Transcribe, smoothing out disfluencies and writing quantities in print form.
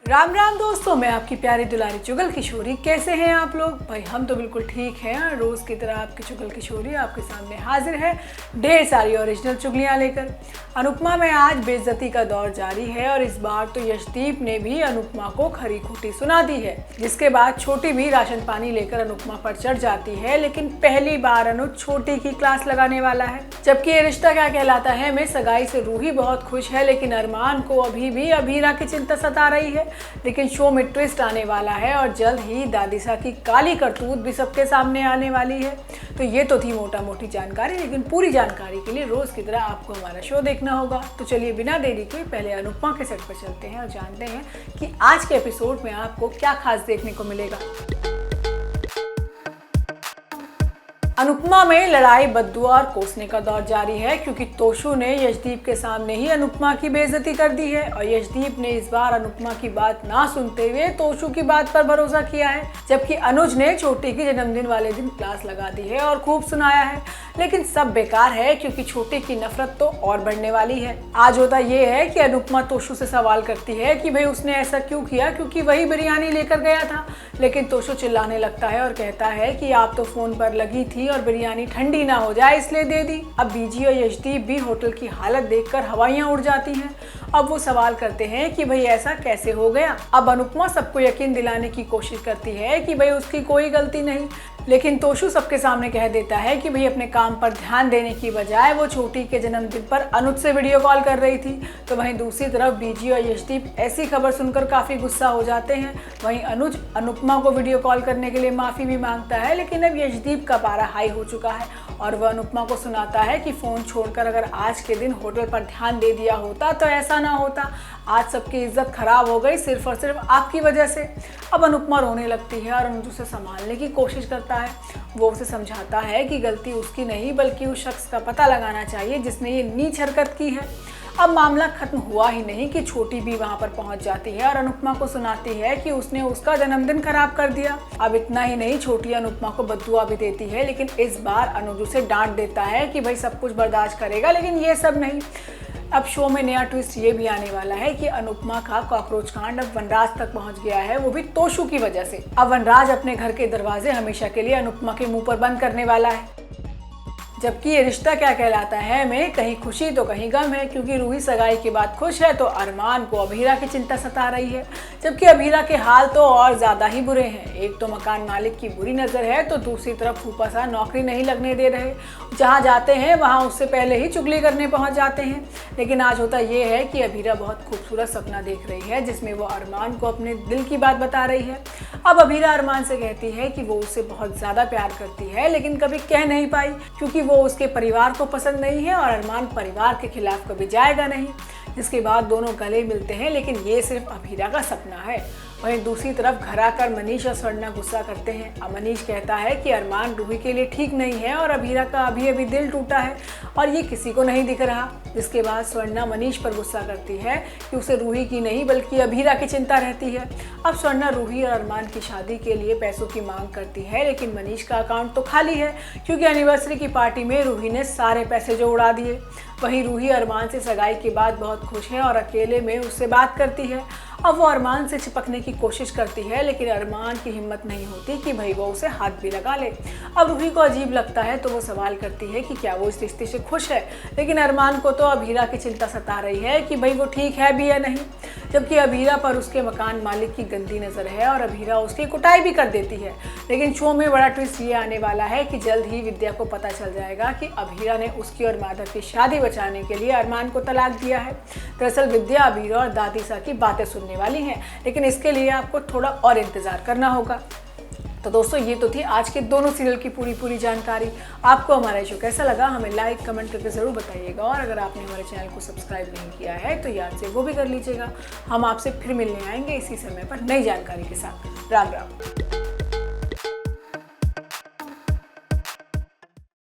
राम राम दोस्तों, मैं आपकी प्यारी दुलारी चुगल किशोरी। कैसे हैं आप लोग? भाई हम तो बिल्कुल ठीक हैं। रोज़ की तरह आपकी चुगल किशोरी आपके सामने हाजिर है ढेर सारी ओरिजिनल चुगलियां लेकर। अनुपमा में आज बेइज्जती का दौर जारी है और इस बार तो यशदीप ने भी अनुपमा को खरी खोटी सुना दी है, जिसके बाद छोटी भी राशन पानी लेकर अनुपमा पर चढ़ जाती है। लेकिन पहली बार अनुज छोटी की क्लास लगाने वाला है। जबकि ये रिश्ता क्या कहलाता है में सगाई से रूही बहुत खुश है, लेकिन अरमान को अभी भी अभीरा की चिंता सता रही है। लेकिन शो में ट्विस्ट आने वाला है और जल्द ही दादीसा की काली करतूत भी सबके सामने आने वाली है। तो ये तो थी मोटा मोटी जानकारी, लेकिन पूरी जानकारी के लिए रोज की तरह आपको हमारा शो देखना होगा। तो चलिए बिना देरी के पहले अनुपमा के सेट पर चलते हैं और जानते हैं कि आज के एपिसोड में आपको क्या खास देखने को मिलेगा। अनुपमा में लड़ाई, बद्दुआ और कोसने का दौर जारी है, क्योंकि तोशु ने यशदीप के सामने ही अनुपमा की बेइज्जती कर दी है और यशदीप ने इस बार अनुपमा की बात ना सुनते हुए तोशु की बात पर भरोसा किया है। जबकि अनुज ने छोटी की जन्मदिन वाले दिन क्लास लगा दी है और खूब सुनाया है, लेकिन सब बेकार है क्योंकि छोटी की नफरत तो और बढ़ने वाली है। आज होता ये है कि अनुपमा तोशु से सवाल करती है कि भाई उसने ऐसा क्यों किया, क्योंकि वही बिरयानी लेकर गया था। लेकिन तोशु चिल्लाने लगता है और कहता है कि आप तो फोन पर लगी थी और बिरयानी ठंडी ना हो जाए इसलिए दे दी। अब बीजी और यशदीप भी होटल की हालत देखकर हवाइयां उड़ जाती हैं। अब वो सवाल करते हैं कि भाई ऐसा कैसे हो गया। अब अनुपमा सबको यकीन दिलाने की कोशिश करती है कि भाई उसकी कोई गलती नहीं, लेकिन तोशु सबके सामने कह देता है कि भाई अपने काम पर ध्यान देने की बजाय वो छोटी के जन्मदिन पर अनुज से वीडियो कॉल कर रही थी। तो वहीं दूसरी तरफ बीजी और यशदीप ऐसी खबर सुनकर काफ़ी गुस्सा हो जाते हैं। वहीं अनुज अनुपमा को वीडियो कॉल करने के लिए माफ़ी भी मांगता है, लेकिन अब यशदीप का पारा हाई हो चुका है और वह अनुपमा को सुनाता है कि फ़ोन छोड़कर अगर आज के दिन होटल पर ध्यान दे दिया होता तो ऐसा ना होता। आज सबकी इज्जत खराब हो गई सिर्फ और सिर्फ आपकी वजह से। अब अनुपमा रोने लगती है और अनुज उसे संभालने की कोशिश करता है। वो उसे समझाता है कि गलती उसकी नहीं बल्कि उस शख्स का पता लगाना चाहिए जिसने ये नीच हरकत की है। अब मामला खत्म हुआ ही नहीं कि छोटी भी वहां पर पहुंच जाती है और अनुपमा को सुनाती है कि उसने उसका जन्मदिन खराब कर दिया। अब इतना ही नहीं, छोटी अनुपमा को बद्दुआ भी देती है, लेकिन इस बार अनुज उसे डांट देता है कि भाई सब कुछ बर्दाश्त करेगा, लेकिन ये सब नहीं। अब शो में नया ट्विस्ट ये भी आने वाला है कि अनुपमा का कॉकरोच कांड अब वनराज तक पहुंच गया है, वो भी तोशु की वजह से। अब वनराज अपने घर के दरवाजे हमेशा के लिए अनुपमा के मुंह पर बंद करने वाला है। जबकि ये रिश्ता क्या कहलाता है में कहीं खुशी तो कहीं गम है, क्योंकि रूही सगाई के बाद खुश है तो अरमान को अभीरा की चिंता सता रही है। जबकि अभीरा के हाल तो और ज़्यादा ही बुरे हैं। एक तो मकान मालिक की बुरी नज़र है, तो दूसरी तरफ फूफा सा नौकरी नहीं लगने दे रहे। जहाँ जाते हैं वहाँ उससे पहले ही चुगली करने पहुँच जाते हैं। लेकिन आज होता ये है कि अभीरा बहुत खूबसूरत सपना देख रही है, जिसमें वो अरमान को अपने दिल की बात बता रही है। अब अभीरा अरमान से कहती है कि वो उससे बहुत ज़्यादा प्यार करती है, लेकिन कभी कह नहीं पाई क्योंकि वो उसके परिवार को पसंद नहीं है और अरमान परिवार के खिलाफ कभी जाएगा नहीं। जिसके बाद दोनों गले मिलते हैं, लेकिन ये सिर्फ अभीरा का सपना है। वहीं दूसरी तरफ घर आकर मनीष और स्वर्णा गुस्सा करते हैं। अब मनीष कहता है कि अरमान रूही के लिए ठीक नहीं है और अभीरा का अभी अभी दिल टूटा है और ये किसी को नहीं दिख रहा। जिसके बाद स्वर्णा मनीष पर गुस्सा करती है कि उसे रूही की नहीं बल्कि अभीरा की चिंता रहती है। अब स्वर्णा रूही और अरमान की शादी के लिए पैसों की मांग करती है, लेकिन मनीष का अकाउंट तो खाली है क्योंकि एनिवर्सरी की पार्टी में रूही ने सारे पैसे जो उड़ा दिए। वहीं रूही अरमान से सगाई के बाद बहुत खुश है और अकेले में उससे बात करती है। अब वो अरमान से चिपकने की कोशिश करती है, लेकिन अरमान की हिम्मत नहीं होती कि भाई वो उसे हाथ भी लगा ले। अब रूही को अजीब लगता है तो वो सवाल करती है कि क्या वो इस रिश्ते से खुश है, लेकिन अरमान को तो अभीरा की चिंता सता रही है कि भाई वो ठीक है भी या नहीं। जबकि अभीरा पर उसके मकान मालिक की गंदी नज़र है और अभीरा उसकी कुटाई भी कर देती है। लेकिन शो में बड़ा ट्विस्ट ये आने वाला है कि जल्द ही विद्या को पता चल जाएगा कि अभीरा ने उसकी और माधव की शादी बचाने के लिए अरमान को तलाक दिया है। दरअसल विद्या अभीरा और दादीसा की बातें सुनने वाली हैं, लेकिन इसके लिए आपको थोड़ा और इंतजार करना होगा। तो दोस्तों, ये तो थी आज के दोनों सीरियल की पूरी जानकारी। आपको हमारा शो कैसा लगा हमें लाइक कमेंट करके ज़रूर बताइएगा, और अगर आपने हमारे चैनल को सब्सक्राइब नहीं किया है तो याद से वो भी कर लीजिएगा। हम आपसे फिर मिलने आएंगे इसी समय पर नई जानकारी के साथ। राम राम।